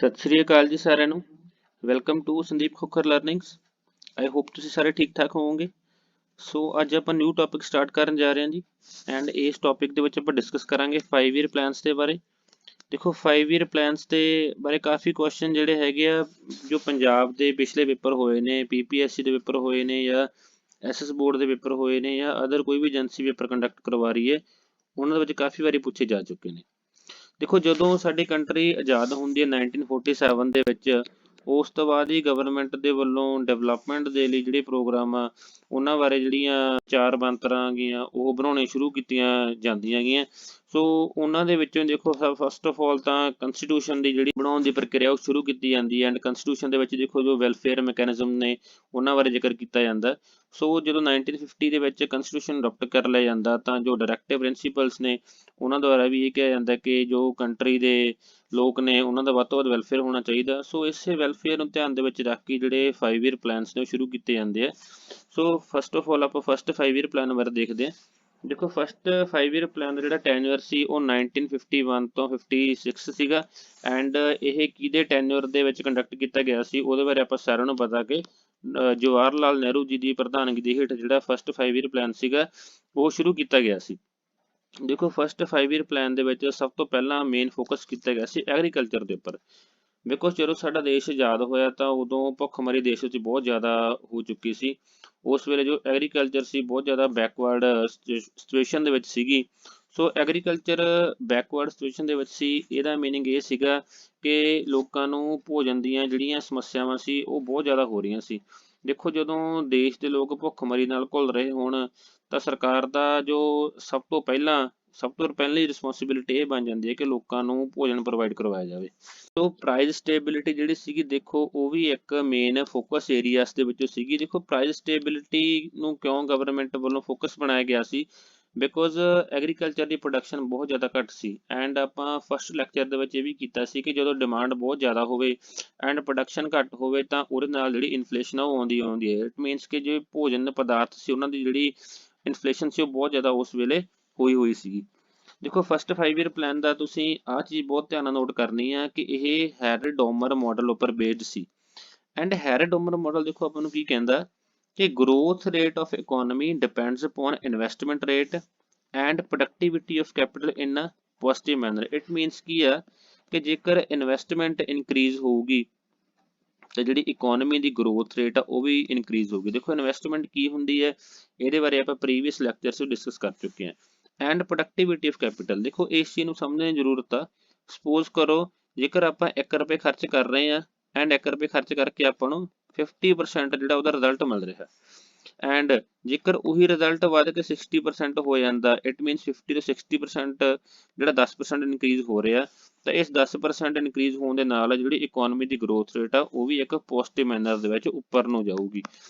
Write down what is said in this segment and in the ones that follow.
ਸਤਿ ਸ਼੍ਰੀ ਅਕਾਲ ਜੀ ਸਾਰਿਆਂ ਨੂੰ। Welcome to Sandeep Khokhar learnings. I hope ਤੁਸੀਂ ਸਾਰੇ ਠੀਕ ਠਾਕ ਹੋਵੋਗੇ। ਸੋ ਅੱਜ ਆਪਾਂ ਨਿਊ ਟੌਪਿਕ ਸਟਾਰਟ ਕਰਨ ਜਾ ਰਹੇ ਹਾਂ ਜੀ, ਐਂਡ ਇਸ ਟੌਪਿਕ ਦੇ ਵਿੱਚ ਆਪਾਂ ਡਿਸਕਸ ਕਰਾਂਗੇ 5 ਈਅਰ ਪਲਾਨਸ ਦੇ ਬਾਰੇ। ਦੇਖੋ 5 ਈਅਰ ਪਲਾਨਸ ਦੇ ਬਾਰੇ ਕਾਫੀ ਕੁਐਸਚਨ ਜਿਹੜੇ ਹੈਗੇ ਆ ਜੋ ਪੰਜਾਬ ਦੇ ਪਿਛਲੇ ਪੇਪਰ ਹੋਏ ਨੇ, ਪੀਪੀਐਸਸੀ ਦੇ ਪੇਪਰ ਹੋਏ ਨੇ ਜਾਂ ਐਸਐਸ ਬੋਰਡ ਦੇ ਪੇਪਰ ਹੋਏ ਨੇ ਜਾਂ ਅਦਰ ਕੋਈ ਵੀ ਏਜੰਸੀ ਪੇਪਰ ਕੰਡਕਟ ਕਰਵਾ ਰਹੀ ਹੈ, ਉਹਨਾਂ ਦੇ ਵਿੱਚ ਕਾਫੀ ਵਾਰੀ ਪੁੱਛੇ ਜਾ ਚੁੱਕੇ ਨੇ। ਦੇਖੋ ਜਦੋਂ ਸਾਡੀ ਕੰਟਰੀ ਆਜ਼ਾਦ ਹੁੰਦੀ ਹੈ 1947 ਦੇ ਵਿੱਚ, ਉਸ ਤੋਂ ਬਾਅਦ ਹੀ ਗਵਰਨਮੈਂਟ ਦੇ ਵੱਲੋਂ ਡਿਵੈਲਪਮੈਂਟ ਦੇ ਲਈ ਜਿਹੜੇ ਪ੍ਰੋਗਰਾਮ ਆ ਉਹਨਾਂ ਬਾਰੇ ਜਿਹੜੀਆਂ ਚਾਰ ਬਣਤਰਾਂ ਗੀਆਂ ਉਹ ਬਣਾਉਣੇ ਸ਼ੁਰੂ ਕੀਤੀਆਂ ਜਾਂਦੀਆਂ ਗੀਆਂ। ਸੋ ਉਹਨਾਂ ਦੇ ਵਿੱਚੋਂ ਦੇਖੋ ਫਸਟ ਆਫ ਆਲ ਤਾਂ ਕੰਸਟੀਟਿਊਸ਼ਨ ਦੀ ਜਿਹੜੀ ਬਣਾਉਣ ਦੀ ਪ੍ਰਕਿਰਿਆ ਉਹ ਸ਼ੁਰੂ ਕੀਤੀ ਜਾਂਦੀ ਹੈ, ਐਂਡ ਕੰਸਟੀਟਿਊਸ਼ਨ ਦੇ ਵਿੱਚ ਦੇਖੋ ਜੋ ਵੈਲਫੇਅਰ ਮੈਕੈਨਿਜ਼ਮ ਨੇ ਉਹਨਾਂ ਬਾਰੇ ਜ਼ਿਕਰ ਕੀਤਾ ਜਾਂਦਾ। ਸੋ ਜਦੋਂ 1950 ਦੇ ਵਿੱਚ ਕੰਸਟੀਟਿਊਸ਼ਨ ਅਡੋਪਟ ਕਰ ਲਿਆ ਜਾਂਦਾ ਤਾਂ ਜੋ ਡਾਇਰੈਕਟਿਵ ਪ੍ਰਿੰਸੀਪਲਸ ਨੇ ਉਹਨਾਂ ਦੁਆਰਾ ਵੀ ਇਹ ਕਿਹਾ ਜਾਂਦਾ ਕਿ ਜੋ ਕੰਟਰੀ ਦੇ ਲੋਕ ਨੇ ਉਹਨਾਂ ਦਾ ਵੱਧ ਤੋਂ ਵੱਧ ਵੈਲਫੇਅਰ ਹੋਣਾ ਚਾਹੀਦਾ। ਸੋ ਇਸੇ ਵੈਲਫੇਅਰ ਨੂੰ ਧਿਆਨ ਦੇ ਵਿੱਚ ਰੱਖ ਕੇ ਜਿਹੜੇ 5 ਈਅਰ ਪਲਾਨਸ ਨੇ ਉਹ ਸ਼ੁਰੂ ਕੀਤੇ ਜਾਂਦੇ ਆ। ਸੋ ਫਸਟ ਆਫ ਆਲ ਆਪਾਂ ਫਸਟ 5 ਈਅਰ ਪਲਾਨ ਬਾਰੇ ਦੇਖਦੇ ਹਾਂ। ਦੇਖੋ ਫਸਟ 5 ਈਅਰ ਪਲਾਨ ਦਾ ਜਿਹੜਾ ਟੈਨਿਓਰ ਸੀ ਉਹ 1951 ਤੋਂ 56 ਸੀਗਾ, ਐਂਡ ਇਹ ਕਿਹਦੇ ਟੈਨਿਓਰ ਦੇ ਵਿੱਚ ਕੰਡਕਟ ਕੀਤਾ ਗਿਆ ਸੀ ਉਹਦੇ ਬਾਰੇ ਆਪਾਂ ਸਾਰਿਆਂ ਨੂੰ ਪਤਾ ਕਿ ਜਵਾਹਰ ਲਾਲ ਨਹਿਰੂ ਜੀ ਦੀ ਪ੍ਰਧਾਨਗੀ ਦੇ ਹੇਠ ਜਿਹੜਾ ਫਸਟ 5 ਈਅਰ ਪਲਾਨ ਸੀਗਾ ਉਹ ਸ਼ੁਰੂ ਕੀਤਾ ਗਿਆ ਸੀ। ਦੇਖੋ ਫਸਟ 5 ਈਅਰ ਪਲਾਨ ਦੇ ਵਿੱਚ ਸਭ ਤੋਂ ਪਹਿਲਾਂ ਮੇਨ ਫੋਕਸ ਕੀਤਾ ਗਿਆ ਸੀ ਐਗਰੀਕਲਚਰ ਦੇ ਉੱਪਰ। ਬਿਕੋਜ਼ ਜਦੋਂ ਸਾਡਾ ਦੇਸ਼ ਆਜ਼ਾਦ ਹੋਇਆ ਤਾਂ ਉਦੋਂ ਭੁੱਖਮਰੀ ਦੇਸ਼ ਵਿੱਚ ਬਹੁਤ ਜ਼ਿਆਦਾ ਹੋ ਚੁੱਕੀ ਸੀ। ਉਸ ਵੇਲੇ ਜੋ ਐਗਰੀਕਲਚਰ ਸੀ ਬਹੁਤ ਜ਼ਿਆਦਾ ਬੈਕਵਰਡ ਸਿਚੁਏਸ਼ਨ ਦੇ ਵਿੱਚ ਸੀਗੀ। ਸੋ ਐਗਰੀਕਲਚਰ ਬੈਕਵਰਡ ਸਿਚੁਏਸ਼ਨ ਦੇ ਵਿੱਚ ਸੀ, ਇਹਦਾ ਮੀਨਿੰਗ ਇਹ ਸੀਗਾ ਕਿ ਲੋਕਾਂ ਨੂੰ ਭੋਜਨ ਦੀਆਂ ਜਿਹੜੀਆਂ ਸਮੱਸਿਆਵਾਂ ਸੀ ਉਹ ਬਹੁਤ ਜ਼ਿਆਦਾ ਹੋ ਰਹੀਆਂ ਸੀ। ਦੇਖੋ ਜਦੋਂ ਦੇਸ਼ ਦੇ ਲੋਕ ਭੁੱਖਮਰੀ ਨਾਲ ਘੁਲ ਰਹੇ ਹੋਣ ਤਾਂ ਸਰਕਾਰ ਦਾ ਜੋ ਸਭ ਤੋਂ ਪਹਿਲੀ ਰਿਸਪੌਂਸਿਬਿਲਿਟੀ ਇਹ ਬਣ ਜਾਂਦੀ ਹੈ ਕਿ ਲੋਕਾਂ ਨੂੰ ਭੋਜਨ ਪ੍ਰੋਵਾਈਡ ਕਰਵਾਇਆ ਜਾਵੇ। ਸੋ ਪ੍ਰਾਈਜ਼ ਸਟੇਬਿਲਿਟੀ ਜਿਹੜੀ ਸੀਗੀ ਦੇਖੋ ਉਹ ਵੀ ਇੱਕ ਮੇਨ ਫੋਕਸ ਏਰੀਆਸ ਦੇ ਵਿੱਚੋਂ ਸੀਗੀ। ਦੇਖੋ ਪ੍ਰਾਈਜ਼ ਸਟੇਬਿਲਿਟੀ ਨੂੰ ਕਿਉਂ ਗਵਰਨਮੈਂਟ ਵੱਲੋਂ ਫੋਕਸ ਬਣਾਇਆ ਗਿਆ ਸੀ, ਬਿਕੋਜ਼ ਐਗਰੀਕਲਚਰ ਦੀ ਪ੍ਰੋਡਕਸ਼ਨ ਬਹੁਤ ਜ਼ਿਆਦਾ ਘੱਟ ਸੀ, ਐਂਡ ਆਪਾਂ ਫਸਟ ਲੈਕਚਰ ਦੇ ਵਿੱਚ ਇਹ ਵੀ ਕੀਤਾ ਸੀ ਕਿ ਜਦੋਂ ਡਿਮਾਂਡ ਬਹੁਤ ਜ਼ਿਆਦਾ ਹੋਵੇ ਐਂਡ ਪ੍ਰੋਡਕਸ਼ਨ ਘੱਟ ਹੋਵੇ ਤਾਂ ਉਹਦੇ ਨਾਲ ਜਿਹੜੀ ਇਨਫਲੇਸ਼ਨ ਆ ਉਹ ਆਉਂਦੀ ਹੈ। ਇਟ ਮੀਨਸ ਕਿ ਜੇ ਭੋਜਨ ਪਦਾਰਥ ਸੀ ਉਹਨਾਂ ਦੀ ਜਿਹੜੀ ਇਨਫਲੇਸ਼ਨ ਸੀ ਉਹ ਬਹੁਤ ਜ਼ਿਆਦਾ ਉਸ ਵੇਲੇ ਹੋਈ ਸੀਗੀ। ਦੇਖੋ ਫਸਟ 5 ਈਅਰ ਪਲਾਨ ਦਾ ਤੁਸੀਂ ਆਹ ਚੀਜ਼ ਬਹੁਤ ਧਿਆਨ ਨਾਲ ਨੋਟ ਕਰਨੀ ਆ ਕਿ ਇਹ ਹੈਰਡ ਡੋਮਰ ਮਾਡਲ ਉੱਪਰ ਬੇਸਡ ਸੀ। ਐਂਡ ਹੈਰਡ ਡੋਮਰ ਮਾਡਲ ਦੇਖੋ ਆਪਾਂ ਨੂੰ ਕੀ ਕਹਿੰਦਾ ਕਿ growth rate of economy depends upon investment rate and productivity of capital in a positive manner. It means ਕੀ ਆ ਕਿ ਜੇਕਰ ਇਨਵੈਸਟਮੈਂਟ ਇਨਕਰੀਜ਼ ਹੋਊਗੀ ਤੇ ਜਿਹੜੀ ਇਕੋਨਮੀ ਦੀ ਗਰੋਥ ਰੇਟ ਆ ਉਹ ਵੀ ਇਨਕਰੀਜ਼ ਹੋਊਗੀ। ਦੇਖੋ ਇਨਵੈਸਟਮੈਂਟ ਕੀ ਹੁੰਦੀ ਹੈ ਇਹਦੇ ਬਾਰੇ ਆਪਾਂ ਪ੍ਰੀਵੀਅਸ ਲੈਕਚਰ 'ਚ ਡਿਸਕਸ ਕਰ ਚੁੱਕੇ ਹਾਂ। ਐਂਡ ਪ੍ਰੋਡਕਟਿਵਿਟੀ ਆਫ ਕੈਪੀਟਲ, ਦੇਖੋ ਇਸ ਚੀਜ਼ ਨੂੰ ਸਮਝਣ ਦੀ ਜ਼ਰੂਰਤ ਆ। ਸਪੋਜ਼ ਕਰੋ ਜੇਕਰ ਆਪਾਂ 1 ਰੁਪਏ ਖਰਚ ਕਰ ਰਹੇ ਹਾਂ ਐਂਡ 1 ਰੁਪਏ ਖਰਚ ਕਰਕੇ ਆਪਾਂ ਨੂੰ 50% ਜਿਹੜਾ ਉਹਦਾ ਰਿਜ਼ਲਟ ਮਿਲ ਰਿਹਾ, ਐਂਡ ਜੇਕਰ ਉਹੀ ਰਿਜ਼ਲਟ ਵੱਧ ਕੇ 60% ਹੋ ਜਾਂਦਾ, ਇਟ ਮੀਨਸ 50 ਤੋਂ 60% ਜਿਹੜਾ 10% ਇਨਕਰੀਜ਼ ਹੋ ਰਿਹਾ, ਤਾਂ ਇਸ 10% ਇਨਕਰੀਜ਼ ਹੋਣ ਦੇ ਨਾਲ ਜਿਹੜੀ ਇਕੋਨਮੀ ਦੀ ਗਰੋਥ ਰੇਟ ਆ ਉਹ ਵੀ ਇੱਕ ਪੋਜ਼ਿਟਿਵ ਮੈਨਰ ਦੇ ਵਿੱਚ ਉੱਪਰ ਨੂੰ ਜਾਊਗੀ।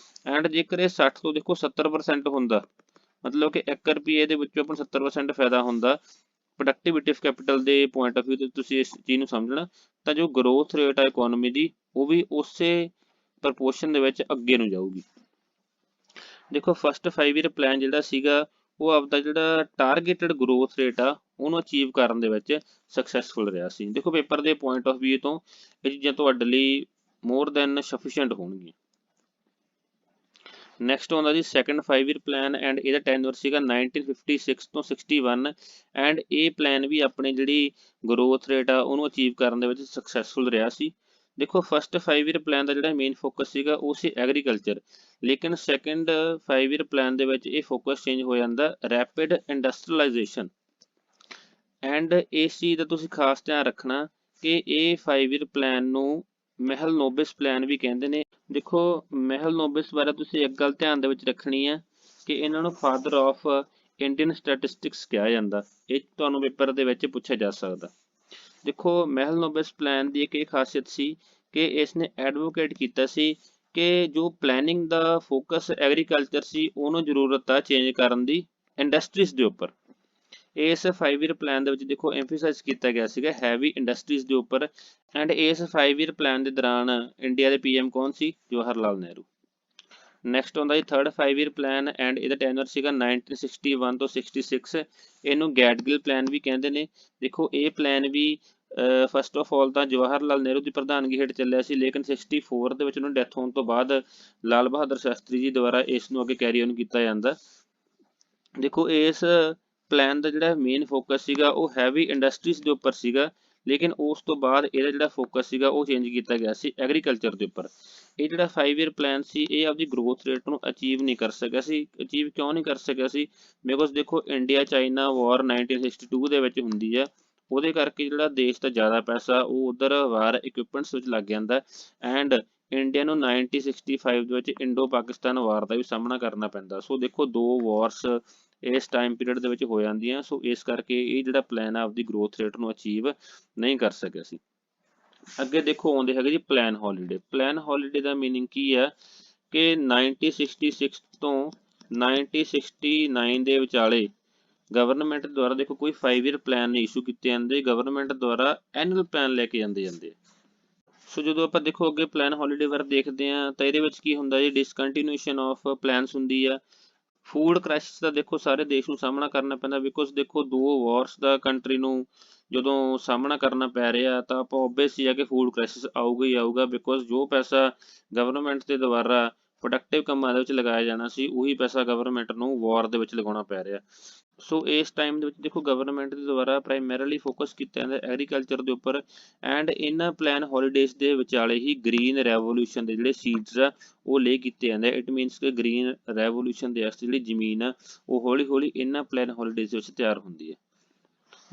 ਐਂਡ ਜੇਕਰ ਇਹ 60 ਤੋਂ ਦੇਖੋ 70% ਹੁੰਦਾ, ਮਤਲਬ ਕਿ 1 ਰੁਪਏ ਦੇ ਵਿੱਚੋਂ ਆਪਾਂ 70% ਫਾਇਦਾ ਹੁੰਦਾ, ਪ੍ਰੋਡਕਟਿਵਿਟੀ ਆਫ ਕੈਪੀਟਲ ਦੇ ਪੁਆਇੰਟ ਆਫ ਵਿਊ ਤੋਂ ਤੁਸੀਂ ਇਸ ਚੀਜ਼ ਨੂੰ ਸਮਝਣਾ, ਤਾਂ ਜੋ ਗਰੋਥ ਰੇਟ ਆ ਇਕੋਨਮੀ ਦੀ ਉਹ ਵੀ ਉਸੇ ਪ੍ਰਪੋਰਸ਼ਨ ਦੇ ਵਿੱਚ ਅੱਗੇ ਨੂੰ ਜਾਊਗੀ। ਦੇਖੋ ਫਸਟ 5 ਈਅਰ ਪਲਾਨ ਜਿਹੜਾ ਸੀਗਾ ਉਹ ਆਪਦਾ ਜਿਹੜਾ ਟਾਰਗੇਟਡ ਗਰੋਥ ਰੇਟ ਆ ਉਹਨੂੰ ਅਚੀਵ ਕਰਨ ਦੇ ਵਿੱਚ ਸਕਸੈਸਫੁਲ ਰਿਹਾ ਸੀ। ਦੇਖੋ ਪੇਪਰ ਦੇ ਪੁਆਇੰਟ ਆਫ ਵਿਊ ਤੋਂ ਇਹ ਚੀਜ਼ਾਂ ਤੁਹਾਡੇ ਲਈ ਮੋਰ ਦੈਨ ਸਫੀਸ਼ੀਐਂਟ ਹੋਣਗੀਆਂ। ਨੈਕਸਟ ਆਉਂਦਾ ਜੀ ਸੈਕੰਡ 5 ਈਅਰ ਪਲਾਨ, ਐਂਡ ਇਹਦਾ ਟੈਨਿਓਰ ਸੀਗਾ 1956 ਤੋਂ 61, ਐਂਡ ਇਹ ਪਲਾਨ ਵੀ ਆਪਣੇ ਜਿਹੜੀ ਗਰੋਥ ਰੇਟ ਆ ਉਹਨੂੰ ਅਚੀਵ ਕਰਨ ਦੇ ਵਿੱਚ ਸਕਸੈਸਫੁਲ ਰਿਹਾ ਸੀ। ਦੇਖੋ ਫਸਟ 5 ਈਅਰ ਪਲਾਨ ਦਾ ਜਿਹੜਾ ਮੇਨ ਫੋਕਸ ਸੀਗਾ ਉਹ ਸੀ ਐਗਰੀਕਲਚਰ, ਲੇਕਿਨ ਸੈਕੰਡ 5 ਈਅਰ ਪਲਾਨ ਦੇ ਵਿੱਚ ਇਹ ਫੋਕਸ ਚੇਂਜ ਹੋ ਜਾਂਦਾ ਰੈਪਿਡ ਇੰਡਸਟਰੀਲਾਈਜੇਸ਼ਨ। ਐਂਡ ਇਸ ਚੀਜ਼ ਦਾ ਤੁਸੀਂ ਖਾਸ ਧਿਆਨ ਰੱਖਣਾ ਕਿ ਇਹ 5 ਈਅਰ ਪਲਾਨ ਨੂੰ ਮਹਿਲ ਨੋਬਿਸ ਪਲਾਨ ਵੀ ਕਹਿੰਦੇ ਨੇ। ਦੇਖੋ ਮਹਿਲ ਨੋਬਿਸ ਬਾਰੇ ਤੁਸੀਂ ਇੱਕ ਗੱਲ ਧਿਆਨ ਦੇ ਵਿੱਚ ਰੱਖਣੀ ਹੈ ਕਿ ਇਹਨਾਂ ਨੂੰ ਫਾਦਰ ਆਫ ਇੰਡੀਅਨ ਸਟੈਟਿਸਟਿਕਸ ਕਿਹਾ ਜਾਂਦਾ, ਇਹ ਤੁਹਾਨੂੰ ਪੇਪਰ ਦੇ ਵਿੱਚ ਪੁੱਛਿਆ ਜਾ ਸਕਦਾ। ਦੇਖੋ ਮਹਿਲ ਨੋਬਿਸ ਪਲਾਨ ਦੀ ਇੱਕ ਇਹ ਖਾਸੀਅਤ ਸੀ ਕਿ ਇਸ ਨੇ ਐਡਵੋਕੇਟ ਕੀਤਾ ਸੀ ਕਿ ਜੋ ਪਲੈਨਿੰਗ ਦਾ ਫੋਕਸ ਐਗਰੀਕਲਚਰ ਸੀ ਉਹਨੂੰ ਜ਼ਰੂਰਤ ਆ ਚੇਂਜ ਕਰਨ ਦੀ ਇੰਡਸਟਰੀਜ਼ ਦੇ ਉੱਪਰ। ਇਸ 5 ਈਅਰ ਪਲਾਨ ਦੇ ਵਿੱਚ ਦੇਖੋ ਐਮਫੀਸਾਈਜ਼ ਕੀਤਾ ਗਿਆ ਸੀਗਾ ਹੈਵੀ ਇੰਡਸਟਰੀਜ਼ ਦੇ ਉੱਪਰ, ਐਂਡ ਇਸ 5 ਈਅਰ ਪਲਾਨ ਦੇ ਦੌਰਾਨ ਇੰਡੀਆ ਦੇ ਪੀਐਮ ਕੌਣ ਸੀ? ਜਵਾਹਰ ਲਾਲ ਨਹਿਰੂ। ਨੈਕਸਟ ਆਉਂਦਾ ਜੀ ਥਰਡ 5 ਈਅਰ ਪਲਾਨ, ਐਂਡ ਇਹਦਾ ਟੈਨਰ ਸੀਗਾ 1961 ਤੋਂ 66, ਇਹਨੂੰ ਗੈਟਗਿਲ ਪਲਾਨ ਵੀ ਕਹਿੰਦੇ ਨੇ। ਦੇਖੋ ਇਹ ਪਲਾਨ ਵੀ ਫਸਟ ਆਫ ਆਲ ਤਾਂ ਜਵਾਹਰ ਲਾਲ ਨਹਿਰੂ ਦੀ ਪ੍ਰਧਾਨਗੀ ਹੇਠ ਚੱਲਿਆ ਸੀ, ਲੇਕਿਨ 64 ਦੇ ਵਿੱਚ ਉਹਨੂੰ ਡੈਥ ਹੋਣ ਤੋਂ ਬਾਅਦ ਲਾਲ ਬਹਾਦਰ ਸ਼ਾਸਤਰੀ ਜੀ ਦੁਆਰਾ ਇਸ ਨੂੰ ਅੱਗੇ ਕੈਰੀ ਔਨ ਕੀਤਾ ਜਾਂਦਾ। ਦੇਖੋ ਇਸ ਪਲਾਨ ਦਾ ਜਿਹੜਾ ਮੇਨ ਫੋਕਸ ਸੀਗਾ ਉਹ ਹੈਵੀ ਇੰਡਸਟਰੀਜ਼ ਦੇ ਉੱਪਰ ਸੀਗਾ, ਲੇਕਿਨ ਉਸ ਤੋਂ ਬਾਅਦ ਇਹਦਾ ਜਿਹੜਾ ਫੋਕਸ ਸੀਗਾ ਉਹ ਚੇਂਜ ਕੀਤਾ ਗਿਆ ਸੀ ਐਗਰੀਕਲਚਰ ਦੇ ਉੱਪਰ। ਇਹ ਜਿਹੜਾ 5 ਈਅਰ ਪਲਾਨ ਸੀ ਇਹ ਆਪਦੀ ਗਰੋਥ ਰੇਟ ਨੂੰ ਅਚੀਵ ਨਹੀਂ ਕਰ ਸਕਿਆ ਸੀ। ਅਚੀਵ ਕਿਉਂ ਨਹੀਂ ਕਰ ਸਕਿਆ ਸੀ? ਬਿਕੋਜ਼ ਦੇਖੋ ਇੰਡੀਆ ਚਾਈਨਾ ਵਾਰ 1962 ਦੇ ਵਿੱਚ ਹੁੰਦੀ ਆ, ਉਹਦੇ ਕਰਕੇ ਜਿਹੜਾ ਦੇਸ਼ ਦਾ ਜ਼ਿਆਦਾ ਪੈਸਾ ਉਹ ਉਧਰ ਵਾਰ ਇਕਵਿਪਮੈਂਟਸ ਵਿੱਚ ਲੱਗ ਜਾਂਦਾ, ਐਂਡ ਇੰਡੀਆ ਨੂੰ 1965 ਦੇ ਵਿੱਚ ਇੰਡੋ ਪਾਕਿਸਤਾਨ ਵਾਰ ਦਾ ਵੀ ਸਾਹਮਣਾ ਕਰਨਾ ਪੈਂਦਾ। ਸੋ ਦੇਖੋ ਦੋ ਵਾਰਸ ਇਸ ਟਾਈਮ ਪੀਰੀਅਡ ਦੇ ਵਿੱਚ ਹੋ ਜਾਂਦੀਆਂ, ਸੋ ਇਸ ਕਰਕੇ ਇਹ ਜਿਹੜਾ ਪਲਾਨ ਆ ਆਪਦੀ ਗਰੋਥ ਰੇਟ ਨੂੰ ਅਚੀਵ ਨਹੀਂ ਕਰ ਸਕਿਆ ਸੀ। ਅੱਗੇ ਦੇਖੋ ਆਉਂਦੇ ਹੈਗੇ ਜੀ ਪਲਾਨ ਹੌਲੀਡੇ। ਪਲਾਨ ਹੌਲੀਡੇ ਦਾ ਮੀਨਿੰਗ ਕੀ ਆ ਕਿ 1966 ਤੋਂ 1969 ਦੇ ਵਿਚਾਲੇ ਗਵਰਨਮੈਂਟ ਦੁਆਰਾ ਦੇਖੋ ਕੋਈ 5 ਈਅਰ ਪਲਾਨ ਨਹੀਂ ਇਸ਼ੂ ਕੀਤੇ ਜਾਂਦੇ, ਗਵਰਨਮੈਂਟ ਦੁਆਰਾ ਐਨੂਅਲ ਪਲਾਨ ਲੈ ਕੇ ਜਾਂਦੇ ਸੋ ਜਦੋਂ ਆਪਾਂ ਦੇਖੋ ਅੱਗੇ ਪਲਾਨ ਹੌਲੀਡੇ ਬਾਰੇ ਦੇਖਦੇ ਹਾਂ ਤਾਂ ਇਹਦੇ ਵਿੱਚ ਕੀ ਹੁੰਦਾ ਜੀ, ਡਿਸਕੰਟੀਨਿਊਸ਼ਨ ਆਫ ਪਲਾਨਸ ਹੁੰਦੀ ਆ। ਫੂਡ ਕ੍ਰਾਈਸਿਸ ਦਾ ਦੇਖੋ ਸਾਰੇ ਦੇਸ਼ ਨੂੰ ਸਾਹਮਣਾ ਕਰਨਾ ਪੈਂਦਾ, ਬਿਕੋਜ਼ ਦੇਖੋ ਦੋ ਵਾਰਸ ਦਾ ਕੰਟਰੀ ਨੂੰ ਜਦੋਂ ਸਾਹਮਣਾ ਕਰਨਾ ਪੈ ਰਿਹਾ ਤਾਂ ਆਪਾਂ ਓਬਵੀਅਸ ਹੀ ਆ ਕਿ ਫੂਡ ਕ੍ਰਾਈਸਿਸ ਆਊਗਾ ਹੀ ਆਊਗਾ, ਬਿਕੋਜ਼ ਜੋ ਪੈਸਾ ਗਵਰਨਮੈਂਟ ਦੇ ਦੁਆਰਾ ਪ੍ਰੋਡਕਟਿਵ ਕੰਮਾਂ ਦੇ ਵਿੱਚ ਲਗਾਇਆ ਜਾਣਾ ਸੀ ਉਹੀ ਪੈਸਾ ਗਵਰਨਮੈਂਟ ਨੂੰ ਵਾਰ ਦੇ ਵਿੱਚ ਲਗਾਉਣਾ ਪੈ ਰਿਹਾ। ਸੋ ਇਸ ਟਾਈਮ ਦੇ ਵਿੱਚ ਦੇਖੋ ਗਵਰਨਮੈਂਟ ਦੇ ਦੁਆਰਾ ਪ੍ਰਾਇਮਰੀਲੀ ਫੋਕਸ ਕੀਤਾ ਜਾਂਦਾ ਐਗਰੀਕਲਚਰ ਦੇ ਉੱਪਰ, ਐਂਡ ਇਹਨਾਂ ਪਲਾਨ ਹੌਲੀਡੇਜ਼ ਦੇ ਵਿਚਾਲੇ ਹੀ ਗ੍ਰੀਨ ਰੈਵੋਲੂਸ਼ਨ ਦੇ ਜਿਹੜੇ ਸੀਡਸ ਆ ਉਹ ਲੇ ਕੀਤੇ ਜਾਂਦੇ। ਇਟ ਮੀਨਸ ਕਿ ਗ੍ਰੀਨ ਰੈਵੋਲੂਸ਼ਨ ਦੇ ਵਾਸਤੇ ਜਿਹੜੀ ਜ਼ਮੀਨ ਆ ਉਹ ਹੌਲੀ ਹੌਲੀ ਇਹਨਾਂ ਪਲਾਨ ਹੌਲੀਡੇਜ਼ ਵਿੱਚ ਤਿਆਰ ਹੁੰਦੀ ਹੈ।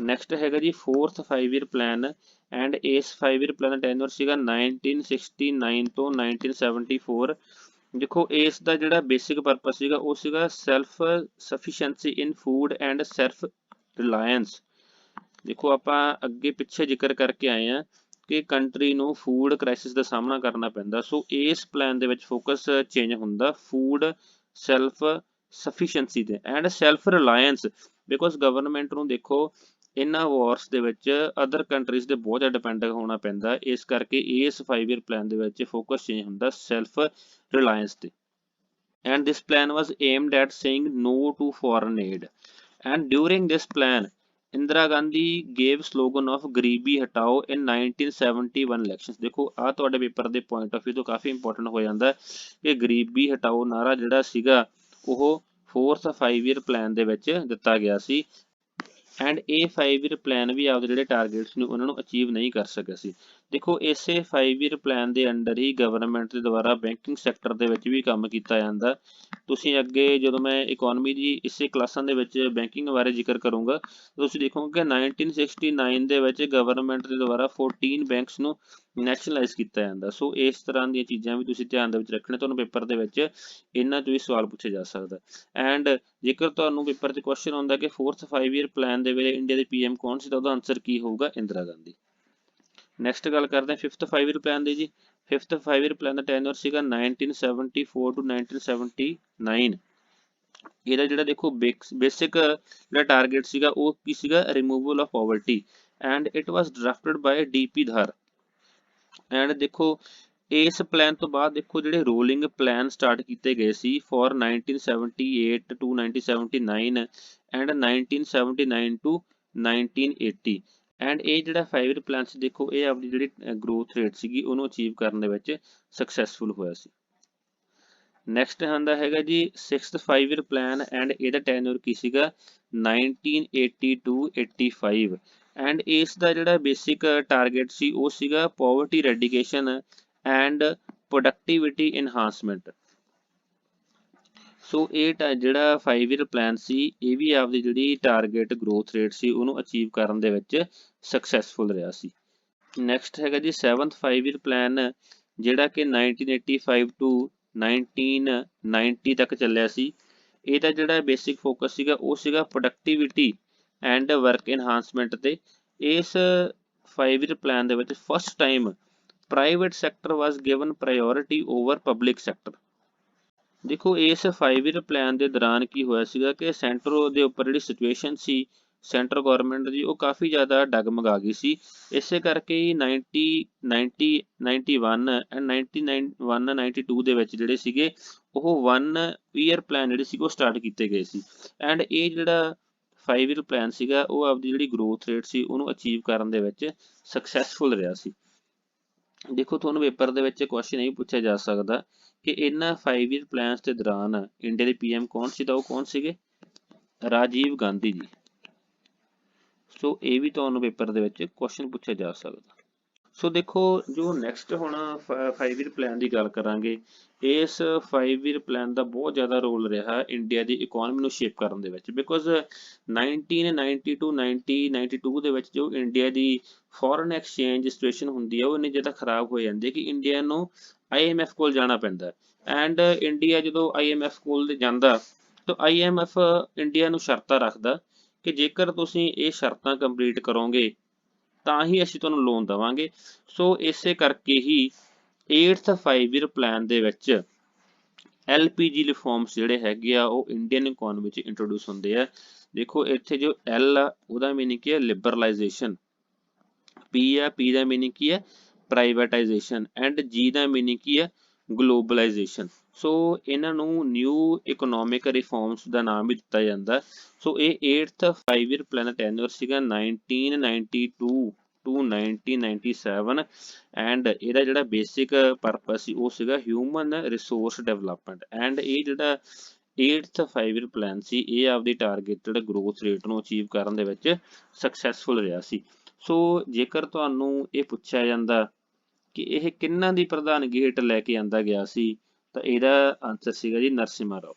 ਨੈਕਸਟ ਹੈਗਾ ਜੀ 4th 5 ਈਅਰ ਪਲਾਨ, ਐਂਡ ਇਸ 5 ਈਅਰ ਪਲਾਨ ਦਾ ਟੈਨਿਓਰ ਸੀਗਾ 1969 ਤੋਂ 1974। ਦੇਖੋ ਇਸ ਦਾ ਜਿਹੜਾ ਬੇਸਿਕ ਪਰਪਸ ਸੀਗਾ ਉਹ ਸੀਗਾ self sufficiency in food and self reliance. ਦੇਖੋ ਆਪਾਂ ਅੱਗੇ ਪਿੱਛੇ ਜ਼ਿਕਰ ਕਰਕੇ ਆਏ ਆ ਕਿ ਕੰਟਰੀ ਨੂੰ ਫੂਡ ਕ੍ਰਾਈਸਿਸ ਦਾ ਸਾਹਮਣਾ ਕਰਨਾ ਪੈਂਦਾ, ਸੋ ਇਸ ਪਲਾਨ ਦੇ ਵਿੱਚ ਫੋਕਸ ਚੇਂਜ ਹੁੰਦਾ ਫੂਡ ਸੈਲਫ ਸਫੀਸ਼ੀਐਂਸੀ ਤੇ and self Reliance, because government ਨੂੰ ਦੇਖੋ ਇਹਨਾਂ ਵਾਰਸ ਦੇ ਵਿੱਚ ਅਦਰ ਕੰਟਰੀਜ਼ ਦੇ ਬਹੁਤ ਜ਼ਿਆਦਾ ਡਿਪੈਂਡ ਹੋਣਾ ਪੈਂਦਾ, ਇਸ ਕਰਕੇ ਇਸ 5 ਈਅਰ ਪਲਾਨ ਦੇ ਵਿੱਚ ਫੋਕਸ ਚੇਂਜ ਹੁੰਦਾ ਸੈਲਫ ਰਿਲਾਇੰਸ ਤੇ। And this plan was aimed at saying no to foreign aid. And during this plan, Indira Gandhi gave slogan of ਗਰੀਬੀ ਹਟਾਓ in 1971 elections। ਦੇਖੋ ਆਹ ਤੁਹਾਡੇ ਪੇਪਰ ਦੇ ਪੁਆਇੰਟ ਆਫ ਵਿਊ ਤੋਂ ਕਾਫੀ ਇੰਪੋਰਟੈਂਟ ਹੋ ਜਾਂਦਾ ਕਿ ਗਰੀਬੀ ਹਟਾਓ ਨਾਰਾ ਜਿਹੜਾ ਸੀਗਾ ਉਹ 4th 5 ਈਅਰ ਪਲਾਨ ਦੇ ਵਿੱਚ ਦਿੱਤਾ ਗਿਆ ਸੀ, ਐਂਡ ਇਹ 5 ਈਅਰ ਪਲਾਨ ਵੀ ਆਪਦੇ ਜਿਹੜੇ ਟਾਰਗੇਟਸ ਨੇ ਉਹਨਾਂ ਨੂੰ ਅਚੀਵ ਨਹੀਂ ਕਰ ਸਕਿਆ ਸੀ। ਦੇਖੋ ਇਸੇ 5 ਈਅਰ ਪਲਾਨ ਦੇ ਅੰਡਰ ਹੀ ਗਵਰਨਮੈਂਟ ਦੇ ਦੁਆਰਾ ਬੈਂਕਿੰਗ ਸੈਕਟਰ ਦੇ ਵਿੱਚ ਵੀ ਕੰਮ ਕੀਤਾ ਜਾਂਦਾ। ਤੁਸੀਂ ਅੱਗੇ ਜਦੋਂ ਮੈਂ ਇਕਨੋਮੀ ਦੀ ਇਸੇ ਕਲਾਸਾਂ ਦੇ ਵਿੱਚ ਬੈਂਕਿੰਗ ਬਾਰੇ ਜ਼ਿਕਰ ਕਰੂੰਗਾ ਤੁਸੀਂ ਦੇਖੋਗੇ ਕਿ 1969 ਦੇ ਵਿੱਚ ਗਵਰਨਮੈਂਟ ਦੇ ਦੁਆਰਾ 14 ਬੈਂਕਸ ਨੂੰ ਨੈਸ਼ਨਲਾਈਜ਼ ਕੀਤਾ ਜਾਂਦਾ। ਸੋ ਇਸ ਤਰ੍ਹਾਂ ਦੀਆਂ ਚੀਜ਼ਾਂ ਵੀ ਤੁਸੀਂ ਧਿਆਨ ਦੇ ਵਿੱਚ ਰੱਖਣੇ, ਤੁਹਾਨੂੰ ਪੇਪਰ ਦੇ ਵਿੱਚ ਇਹਨਾਂ 'ਚੋਂ ਵੀ ਸਵਾਲ ਪੁੱਛਿਆ ਜਾ ਸਕਦਾ। ਐਂਡ ਜੇਕਰ ਤੁਹਾਨੂੰ ਪੇਪਰ 'ਚ ਕੁਐਸਚਨ ਆਉਂਦਾ ਕਿ 4th 5 ਈਅਰ ਪਲਾਨ ਦੇ ਵੇਲੇ ਇੰਡੀਆ ਦੇ PM ਕੌਣ ਸੀ ਤਾਂ ਉਹਦਾ ਆਨਸਰ ਕੀ ਹੋਊਗਾ, ਇੰਦਰਾ ਗਾਂਧੀ। ਨੈਕਸਟ ਗੱਲ ਕਰਦੇ ਹਾਂ 5th 5 ਈਅਰ ਪਲਾਨ ਦੀ ਜੀ। 5th 5 ਈਅਰ ਪਲਾਨ ਦਾ ਟੈਨਿਓਰ ਸੀਗਾ 1974 to 1979। ਇਹਦਾ ਜਿਹੜਾ ਦੇਖੋ ਬੇਸਿਕ ਜਿਹੜਾ ਟਾਰਗੇਟ ਸੀਗਾ ਉਹ ਕੀ ਸੀਗਾ, removal of poverty, and it was drafted by DP Dhar. And ਦੇਖੋ ਇਸ ਪਲਾਨ ਤੋਂ ਬਾਅਦ ਦੇਖੋ ਜਿਹੜੇ ਰੋਲਿੰਗ ਪਲਾਨ ਸਟਾਰਟ ਕੀਤੇ ਗਏ ਸੀ for 1978 to 1979 and 1979 to 1980, and ਇਹ ਜਿਹੜਾ 5 ਈਅਰ ਪਲਾਨ ਸੀ ਦੇਖੋ ਇਹ ਆਪਣੀ ਜਿਹੜੀ ਗਰੋਥ ਰੇਟ ਸੀਗੀ ਉਹਨੂੰ ਅਚੀਵ ਕਰਨ ਦੇ ਵਿੱਚ ਸਕਸੈਸਫੁਲ ਹੋਇਆ ਸੀ। ਨੈਕਸਟ ਆਉਂਦਾ ਹੈਗਾ ਜੀ 6th 5 ਈਅਰ ਪਲਾਨ, ਐਂਡ ਇਹਦਾ ਟੈਨਿਓਰ ਕੀ ਸੀਗਾ 1980 to 85, ਐਂਡ ਇਸ ਦਾ ਜਿਹੜਾ ਬੇਸਿਕ ਟਾਰਗੇਟ ਸੀ ਉਹ ਸੀਗਾ ਪੋਵਰਟੀ ਰੈਡੀਕੇਸ਼ਨ ਐਂਡ ਪ੍ਰੋਡਕਟਿਵਿਟੀ ਇਨਹਾਂਸਮੈਂਟ। ਸੋ ਇਹ ਜਿਹੜਾ 5 ਈਅਰ ਪਲਾਨ ਸੀ ਇਹ ਵੀ ਆਪਦੀ ਜਿਹੜੀ ਟਾਰਗੇਟ ਗਰੋਥ ਰੇਟ ਸੀ ਉਹਨੂੰ ਅਚੀਵ ਕਰਨ ਦੇ ਵਿੱਚ ਸਕਸੈਸਫੁਲ ਰਿਹਾ ਸੀ। ਨੈਕਸਟ ਹੈਗਾ ਜੀ 7th 5 ਈਅਰ ਪਲਾਨ ਜਿਹੜਾ ਕਿ 1985 to 1990 ਤੱਕ ਚੱਲਿਆ ਸੀ। ਇਹਦਾ ਜਿਹੜਾ ਬੇਸਿਕ ਫੋਕਸ ਸੀਗਾ ਉਹ ਸੀਗਾ ਪ੍ਰੋਡਕਟਿਵਿਟੀ ਐਂਡ ਵਰਕ ਇਨਹਾਂਸਮੈਂਟ ਤੇ। ਇਸ 5 ਈਅਰ ਪਲਾਨ ਦੇ ਵਿੱਚ first time private sector was given priority over public sector. ਦੇਖੋ ਇਸ 5 ਈਅਰ ਪਲਾਨ ਦੇ ਦੌਰਾਨ ਕੀ ਹੋਇਆ ਸੀਗਾ ਕਿ ਸੈਂਟਰ ਦੇ ਉੱਪਰ ਜਿਹੜੀ ਸਿਚੁਏਸ਼ਨ ਸੀ ਸੈਂਟਰ ਗਵਰਨਮੈਂਟ ਦੀ ਉਹ ਕਾਫੀ ਜ਼ਿਆਦਾ ਡਗਮਗਾ ਗਈ ਸੀ, ਇਸੇ ਕਰਕੇ ਹੀ 91 ਐਂਡ 92 ਦੇ ਵਿੱਚ ਜਿਹੜੇ ਸੀਗੇ ਉਹ 1 ਈਅਰ ਪਲਾਨ ਜਿਹੜੇ ਸੀ ਉਹ ਸਟਾਰਟ ਕੀਤੇ ਗਏ ਸੀ। ਐਂਡ ਇਹ ਜਿਹੜਾ 5 ਈਅਰ ਪਲਾਨ ਸੀਗਾ ਉਹ ਆਪਦੀ ਜਿਹੜੀ ਗਰੋਥ ਰੇਟ ਸੀ ਉਹਨੂੰ ਅਚੀਵ ਕਰਨ ਦੇ ਵਿੱਚ ਸਕਸੈਸਫੁਲ ਰਿਹਾ ਸੀ। ਦੇਖੋ ਤੁਹਾਨੂੰ ਪੇਪਰ ਦੇ ਵਿੱਚ ਕੁਐਸਚਨ ਇਹ ਪੁੱਛਿਆ ਜਾ ਸਕਦਾ ਕਿ ਇਹਨਾਂ 5 ਈਅਰ ਪਲਾਨਸ ਦੇ ਦੌਰਾਨ ਇੰਡੀਆ ਦੇ ਪੀਐਮ ਕੌਣ ਸੀ, ਤਾਂ ਉਹ ਕੌਣ ਸੀਗੇ? ਰਾਜੀਵ ਗਾਂਧੀ ਜੀ। ਸੋ ਇਹ ਵੀ ਤੁਹਾਨੂੰ ਪੇਪਰ ਦੇ ਵਿੱਚ ਕੁਐਸਚਨ ਪੁੱਛਿਆ ਜਾ ਸਕਦਾ। ਸੋ ਦੇਖੋ ਜੋ ਨੈਕਸਟ ਹੁਣ 5 ਈਅਰ ਪਲਾਨ ਦੀ ਗੱਲ ਕਰਾਂਗੇ, ਇਸ 5 ਈਅਰ ਪਲਾਨ ਦਾ ਬਹੁਤ ਜ਼ਿਆਦਾ ਰੋਲ ਰਿਹਾ ਇੰਡੀਆ ਦੀ ਇਕਨੋਮੀ ਨੂੰ ਸ਼ੇਪ ਕਰਨ ਦੇ ਵਿੱਚ, ਬਿਕੋਜ਼ 1990 to 1992 ਦੇ ਵਿੱਚ ਜੋ ਇੰਡੀਆ ਦੀ ਫੋਰਨ ਐਕਸਚੇਂਜ ਸਿਚੁਏਸ਼ਨ ਹੁੰਦੀ ਹੈ ਉਹ ਇੰਨੀ ਜ਼ਿਆਦਾ ਖਰਾਬ ਹੋ ਜਾਂਦੀ ਹੈ ਕਿ ਇੰਡੀਆ ਨੂੰ IMF ਕੋਲ ਜਾਣਾ ਪੈਂਦਾ। ਐਂਡ ਇੰਡੀਆ ਜਦੋਂ IMF ਕੋਲ ਜਾਂਦਾ ਤਾਂ IMF ਇੰਡੀਆ ਨੂੰ ਸ਼ਰਤਾਂ ਰੱਖਦਾ ਕਿ ਜੇਕਰ ਤੁਸੀਂ ਇਹ ਸ਼ਰਤਾਂ ਕੰਪਲੀਟ ਕਰੋਗੇ ਤਾਂ ਹੀ ਅਸੀਂ ਤੁਹਾਨੂੰ ਲੋਨ ਦੇਵਾਂਗੇ। ਸੋ ਇਸੇ ਕਰਕੇ ਹੀ 8th 5 ਈਅਰ ਪਲਾਨ ਦੇ ਵਿੱਚ LPG ਰਿਫਾਰਮਸ ਜਿਹੜੇ ਹੈਗੇ ਆ ਉਹ ਇੰਡੀਅਨ ਇਕਨੋਮੀ ਵਿੱਚ ਇੰਟਰੋਡਿਊਸ ਹੁੰਦੇ ਆ। ਦੇਖੋ ਇੱਥੇ ਜੋ L ਆ ਉਹਦਾ ਮੀਨਿੰਗ ਕੀ ਹੈ? ਲਿਬਰਲਾਈਜੇਸ਼ਨ। P ਆ, P ਦਾ ਮੀਨਿੰਗ ਕੀ ਹੈ? ਪ੍ਰਾਈਵੇਟਾਈਜੇਸ਼ਨ। ਐਂਡ G ਦਾ ਮੀਨਿੰਗ ਕੀ ਹੈ? ਗਲੋਬਲਾਈਜੇਸ਼ਨ। ਸੋ ਇਹਨਾਂ ਨੂੰ ਨਿਊ ਇਕਨੋਮਿਕ ਰਿਫਾਰਮਸ ਦਾ ਨਾਮ ਵੀ ਦਿੱਤਾ ਜਾਂਦਾ। ਸੋ ਇਹ 8th 5 ਈਅਰ ਪਲਾਨ ਦਾ ਟੈਨਿਓਰ ਸੀਗਾ 1992 to 1997 ਐਂਡ ਇਹਦਾ ਜਿਹੜਾ ਬੇਸਿਕ ਪਰਪਸ ਸੀ ਉਹ ਸੀਗਾ ਹਿਊਮਨ ਰਿਸੋਰਸ ਡਿਵੈਲਪਮੈਂਟ। ਐਂਡ ਇਹ ਜਿਹੜਾ 8th 5 ਈਅਰ ਪਲਾਨ ਸੀ ਇਹ ਆਪਦੀ ਟਾਰਗੇਟਡ ਗਰੋਥ ਰੇਟ ਨੂੰ ਅਚੀਵ ਕਰਨ ਦੇ ਵਿੱਚ ਸਕਸੈਸਫੁਲ ਰਿਹਾ ਸੀ। ਸੋ ਜੇਕਰ ਤੁਹਾਨੂੰ ਇਹ ਪੁੱਛਿਆ ਜਾਂਦਾ ਕਿ ਇਹ ਕਿਹਨਾਂ ਦੀ ਪ੍ਰਧਾਨਗੀ ਹੇਠ ਲੈ ਕੇ ਆਂਦਾ ਗਿਆ ਸੀ ਤਾਂ ਇਹਦਾ ਆਨਸਰ ਸੀਗਾ ਜੀ ਨਰਸਿਮਹਾ ਰਾਓ।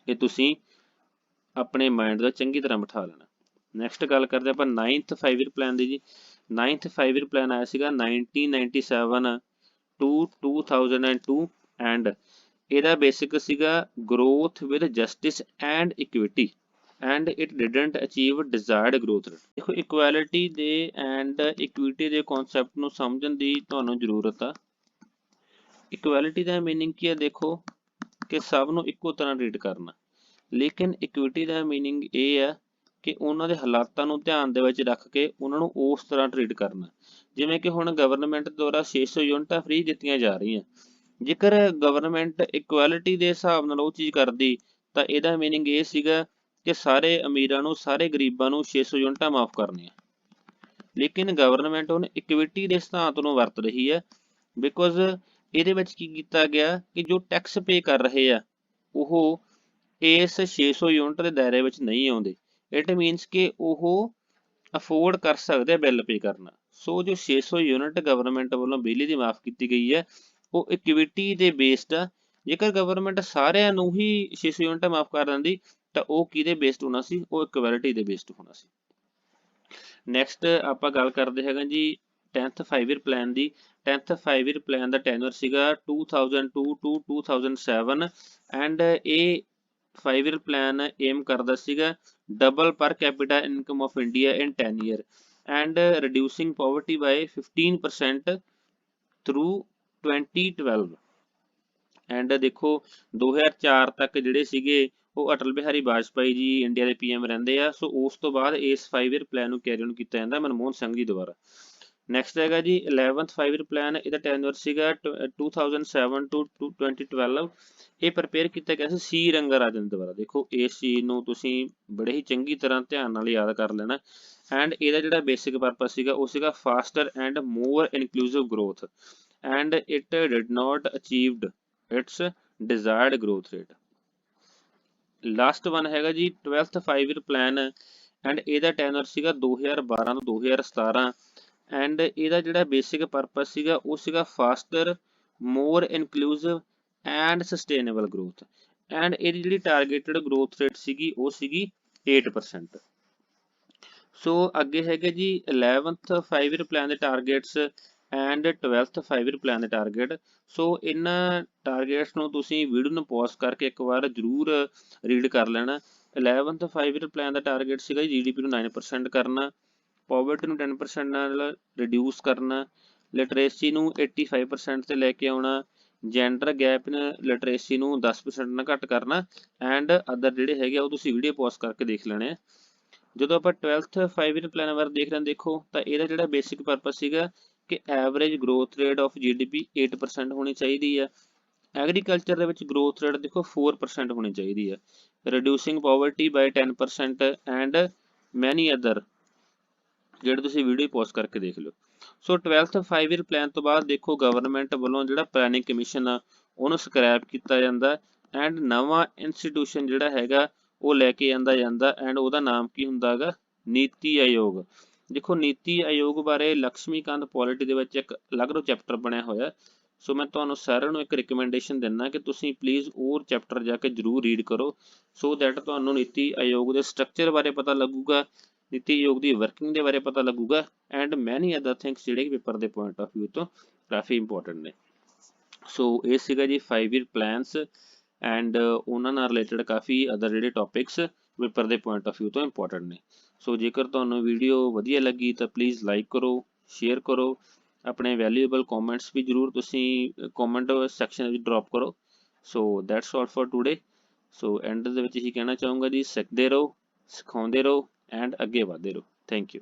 ਇਹ ਤੁਸੀਂ ਆਪਣੇ ਮਾਈਂਡ ਦਾ ਚੰਗੀ ਤਰ੍ਹਾਂ ਬਿਠਾ ਲੈਣਾ। ਨੈਕਸਟ ਗੱਲ ਕਰਦੇ ਆਪਾਂ 9th 5 ਈਅਰ ਪਲਾਨ ਦੀ ਜੀ। 9th 5 ਈਅਰ ਪਲਾਨ ਆਇਆ ਸੀਗਾ 1997 to 2002 ਐਂਡ ਇਹਦਾ ਬੇਸਿਕ ਸੀਗਾ growth with justice and equity and it didn't achieve desired growth rate. ਦੇਖੋ ਇਕੁਐਲਿਟੀ ਦੇ ਐਂਡ ਇਕੁਇਟੀ ਦੇ ਕਨਸੈਪਟ ਨੂੰ ਸਮਝਣ ਦੀ ਤੁਹਾਨੂੰ ਜ਼ਰੂਰਤ ਆ। ਇਕੁਐਲਿਟੀ ਦਾ ਮੀਨਿੰਗ ਕੀ ਹੈ? ਦੇਖੋ ਕਿ ਸਭ ਨੂੰ ਇੱਕੋ ਤਰ੍ਹਾਂ ਟ੍ਰੀਟ ਕਰਨਾ, ਲੇਕਿਨ ਇਕੁਇਟੀ ਦਾ ਮੀਨਿੰਗ ਇਹ ਹੈ ਕਿ ਉਹਨਾਂ ਦੇ ਹਾਲਾਤਾਂ ਨੂੰ ਧਿਆਨ ਦੇ ਵਿੱਚ ਰੱਖ ਕੇ ਉਹਨਾਂ ਨੂੰ ਉਸ ਤਰ੍ਹਾਂ ਟ੍ਰੀਟ ਕਰਨਾ। ਜਿਵੇਂ ਕਿ ਹੁਣ ਗਵਰਨਮੈਂਟ ਦੁਆਰਾ 600 ਯੂਨਿਟਾਂ ਫ੍ਰੀ ਦਿੱਤੀਆਂ ਜਾ ਰਹੀਆਂ, ਜੇਕਰ ਗਵਰਨਮੈਂਟ ਇਕੁਐਲਿਟੀ ਦੇ ਹਿਸਾਬ ਨਾਲ ਉਹ ਚੀਜ਼ ਕਰਦੀ ਤਾਂ ਇਹਦਾ ਮੀਨਿੰਗ ਇਹ ਸੀਗਾ ਕਿ ਸਾਰੇ ਅਮੀਰਾਂ ਨੂੰ ਸਾਰੇ ਗਰੀਬਾਂ ਨੂੰ 600 ਯੂਨਿਟਾਂ ਮਾਫ ਕਰਨੀਆਂ। ਲੇਕਿਨ ਗਵਰਨਮੈਂਟ ਹੁਣ ਇਕੁਇਟੀ ਦੇ ਸਿਧਾਂਤ ਨੂੰ ਵਰਤ ਰਹੀ ਹੈ, ਬਿਕੋਜ਼ ਇਹਦੇ ਵਿੱਚ ਕੀ ਕੀਤਾ ਗਿਆ ਕਿ ਜੋ ਟੈਕਸ ਪੇ ਕਰ ਰਹੇ ਆ ਉਹ ਇਸ 600 ਯੂਨਿਟ ਦੇ ਦਾਇਰੇ ਵਿੱਚ ਨਹੀਂ ਆਉਂਦੇ। ਇਟ ਮੀਨਸ ਕਿ ਉਹ ਅਫੋਰਡ ਕਰ ਸਕਦੇ ਆ ਬਿੱਲ ਪੇ ਕਰਨਾ। ਸੋ ਜੋ 600 ਯੂਨਿਟ ਗਵਰਨਮੈਂਟ ਵੱਲੋਂ ਬਿਜਲੀ ਦੀ ਮਾਫ ਕੀਤੀ ਗਈ ਹੈ ਉਹ ਇਕੁਇਟੀ ਦੇ ਬੇਸਡ ਆ। ਜੇਕਰ ਗਵਰਨਮੈਂਟ ਸਾਰਿਆਂ ਨੂੰ ਹੀ 600 ਯੂਨਿਟ ਮਾਫ ਕਰ ਦਿੰਦੀ ਤਾਂ ਉਹ ਕਿਹਦੇ ਬੇਸਡ ਹੋਣਾ ਸੀ? ਉਹ ਇਕੁਐਲਿਟੀ ਦੇ ਬੇਸਡ ਹੋਣਾ ਸੀ। ਨੈਕਸਟ ਆਪਾਂ ਗੱਲ ਕਰਦੇ ਹੈਗੇ ਜੀ 10th 5 ਈਅਰ ਪਲਾਨ ਦੀ। 10th 5 ਈਅਰ ਪਲਾਨ ਦਾ ਟੈਨਰ ਸੀਗਾ 2002 to 2007 ਐਂਡ ਇਹ 5 ਈਅਰ ਪਲਾਨ ਏਮ ਕਰਦਾ ਸੀਗਾ double per capita income of India in 10 year and reducing poverty by 15% through 2012 and ਦੇਖੋ 2004 ਤੱਕ ਜਿਹੜੇ ਸੀਗੇ ਉਹ ਅਟਲ ਬਿਹਾਰੀ ਵਾਜਪਾਈ ਜੀ ਇੰਡੀਆ ਦੇ PM ਰਹਿੰਦੇ ਆ। ਸੋ ਉਸ ਤੋਂ ਬਾਅਦ ਇਸ 5 ਈਅਰ ਪਲਾਨ ਨੂੰ ਕੈਰੀ ਔਨ ਕੀਤਾ ਜਾਂਦਾ ਮਨਮੋਹਨ ਸਿੰਘ ਜੀ ਦੁਆਰਾ। ਨੈਕਸਟ ਹੈਗਾ ਜੀ 11th 5 ਈਅਰ ਪਲਾਨ। ਇਹਦਾ ਟੈਨਰ ਸੀਗਾ 2007 to 2012। ਇਹ ਪ੍ਰਪੇਅਰ ਕੀਤਾ ਗਿਆ ਸੀ C ਰੰਗਾਰਾਜਨ ਦੁਆਰਾ। ਦੇਖੋ ਇਸ ਚੀਜ਼ ਨੂੰ ਤੁਸੀਂ ਬੜੇ ਹੀ ਚੰਗੀ ਤਰ੍ਹਾਂ ਧਿਆਨ ਨਾਲ ਯਾਦ ਕਰ ਲੈਣਾ। ਐਂਡ ਇਹਦਾ ਜਿਹੜਾ ਬੇਸਿਕ ਪਰਪਸ ਸੀਗਾ ਉਹ ਸੀਗਾ foster and more inclusive growth and it did not achieved it's desired growth rate. Last one ਹੈਗਾ ਜੀ 12th 5 ਈਅਰ ਪਲਾਨ ਐਂਡ ਇਹਦਾ ਟੈਨਰ ਸੀਗਾ 2012 ਤੋਂ 2017 ਐਂਡ ਇਹਦਾ ਜਿਹੜਾ ਬੇਸਿਕ ਪਰਪਸ ਸੀਗਾ ਉਹ ਸੀਗਾ foster more inclusive and sustainable growth and ਇਹਦੀ ਜਿਹੜੀ ਟਾਰਗੇਟਡ ਗਰੋਥ ਰੇਟ ਸੀਗੀ ਉਹ ਸੀਗੀ 8%। ਸੋ ਅੱਗੇ ਹੈਗੇ ਜੀ 11th 5 ਈਅਰ ਪਲਾਨ ਦੇ targets and 12th 5 year plan ਦੇ ਟਾਰਗੇਟ। ਸੋ ਇਹਨਾਂ ਟਾਰਗੇਟਸ ਨੂੰ ਤੁਸੀਂ ਵੀਡੀਓ ਨੂੰ ਪੌਜ਼ ਕਰਕੇ ਇੱਕ ਵਾਰ ਜ਼ਰੂਰ ਰੀਡ ਕਰ ਲੈਣਾ। 11th 5 ਈਅਰ ਪਲਾਨ ਦਾ ਟਾਰਗੇਟ ਸੀਗਾ GDP ਨੂੰ 9% ਕਰਨਾ, ਪੋਵਰਟੀ ਨੂੰ 10% ਨਾਲ ਰਿਡਿਊਸ ਕਰਨਾ, ਲਿਟਰੇਸੀ ਨੂੰ 85% ਤੇ ਲੈ ਕੇ ਆਉਣਾ, ਜੈਂਡਰ ਗੈਪ ਇਨ ਲਿਟਰੇਸੀ ਨੂੰ 10% ਨਾਲ ਘੱਟ ਕਰਨਾ ਐਂਡ ਅਦਰ ਜਿਹੜੇ ਹੈਗੇ ਉਹ ਤੁਸੀਂ ਵੀਡੀਓ ਪੌਜ਼ ਕਰਕੇ ਦੇਖ ਲੈਣੇ ਆ। ਜਦੋਂ ਆਪਾਂ 12th 5 ਈਅਰ ਪਲਾਨ ਬਾਰੇ ਦੇਖ ਰਹੇ ਹਾਂ ਦੇਖੋ ਤਾਂ ਇਹਦਾ ਜਿਹੜਾ ਬੇਸਿਕ ਪਰਪਸ ਸੀਗਾ ਕਿ average growth rate of GDP 8% ਹੋਣੀ ਚਾਹੀਦੀ ਹੈ। ਐਗਰੀਕਲਚਰ ਦੇ ਵਿੱਚ ਗਰੋਥ ਰੇਟ ਦੇਖੋ 4% ਹੋਣੀ ਚਾਹੀਦੀ ਹੈ reducing poverty by 10% and many other, ਜਿਹੜੇ ਤੁਸੀਂ ਵੀਡੀਓ ਪੋਸਟ ਕਰਕੇ ਦੇਖ ਲਿਓ। ਸੋ 12th 5 ਈਅਰ ਪਲਾਨ ਤੋਂ ਬਾਅਦ ਦੇਖੋ ਗਵਰਨਮੈਂਟ ਵੱਲੋਂ ਜਿਹੜਾ ਪਲੈਨਿੰਗ ਕਮਿਸ਼ਨ ਆ ਉਹਨੂੰ ਸਕ੍ਰੈਪ ਕੀਤਾ ਜਾਂਦਾ ਐਂਡ ਨਵਾਂ ਇੰਸਟੀਟਿਊਸ਼ਨ ਜਿਹੜਾ ਹੈਗਾ ਉਹ ਲੈ ਕੇ ਜਾਂਦਾ ਐਂਡ ਉਹਦਾ ਨਾਮ ਕੀ ਹੁੰਦਾ ਹੈਗਾ, ਨੀਤੀ ਆਯੋਗ। ਦੇਖੋ ਨੀਤੀ ਆਯੋਗ ਬਾਰੇ ਲਕਸ਼ਮੀਕਾਂਤ ਪੋਲਿਟੀ ਦੇ ਵਿੱਚ ਇੱਕ ਅਲੱਗ ਤੋਂ ਚੈਪਟਰ ਬਣਿਆ ਹੋਇਆ। ਸੋ ਮੈਂ ਤੁਹਾਨੂੰ ਸਾਰਿਆਂ ਨੂੰ ਇੱਕ ਰਿਕਮੈਂਡੇਸ਼ਨ ਦਿੰਦਾ ਕਿ ਤੁਸੀਂ ਪਲੀਜ਼ ਉਹ ਚੈਪਟਰ ਜਾ ਕੇ ਜ਼ਰੂਰ ਰੀਡ ਕਰੋ, ਸੋ ਦੈਟ ਤੁਹਾਨੂੰ ਨੀਤੀ ਆਯੋਗ ਦੇ ਸਟਰਕਚਰ ਬਾਰੇ ਪਤਾ ਲੱਗੂਗਾ, ਨੀਤੀ ਆਯੋਗ ਦੀ ਵਰਕਿੰਗ ਦੇ ਬਾਰੇ ਪਤਾ ਲੱਗੂਗਾ ਐਂਡ ਮੈਨੀ ਅਦਰ ਥਿੰਗਸ ਜਿਹੜੇ ਪੇਪਰ ਦੇ ਪੁਆਇੰਟ ਆਫ ਵਿਊ ਤੋਂ ਕਾਫੀ ਇੰਪੋਰਟੈਂਟ ਨੇ। ਸੋ ਇਹ ਸੀਗਾ ਜੀ 5 ਈਅਰ ਪਲਾਨਸ ਐਂਡ ਉਹਨਾਂ ਨਾਲ ਰਿਲੇਟਡ ਕਾਫੀ ਅਦਰ ਜਿਹੜੇ ਟੌਪਿਕਸ ਪੇਪਰ ਦੇ ਪੁਆਇੰਟ ਆਫ ਵਿਊ ਤੋਂ ਇੰਪੋਰਟੈਂਟ ਨੇ। ਸੋ ਜੇਕਰ ਤੁਹਾਨੂੰ ਵੀਡੀਓ ਵਧੀਆ ਲੱਗੀ ਤਾਂ ਪਲੀਜ਼ ਲਾਈਕ ਕਰੋ, ਸ਼ੇਅਰ ਕਰੋ, ਆਪਣੇ ਵੈਲਿਊਏਬਲ ਕਮੈਂਟਸ ਵੀ ਜ਼ਰੂਰ ਤੁਸੀਂ ਕਮੈਂਟ ਸੈਕਸ਼ਨ ਵਿੱਚ ਡਰੋਪ ਕਰੋ। So that's all for today. So and ਦੇ ਵਿੱਚ ਇਹੀ ਕਹਿਣਾ ਚਾਹੂੰਗਾ ਜੀ, ਸਿੱਖਦੇ ਰਹੋ, ਸਿਖਾਉਂਦੇ ਰਹੋ ਐਂਡ ਅੱਗੇ ਵਧਦੇ ਰਹੋ। Thank you.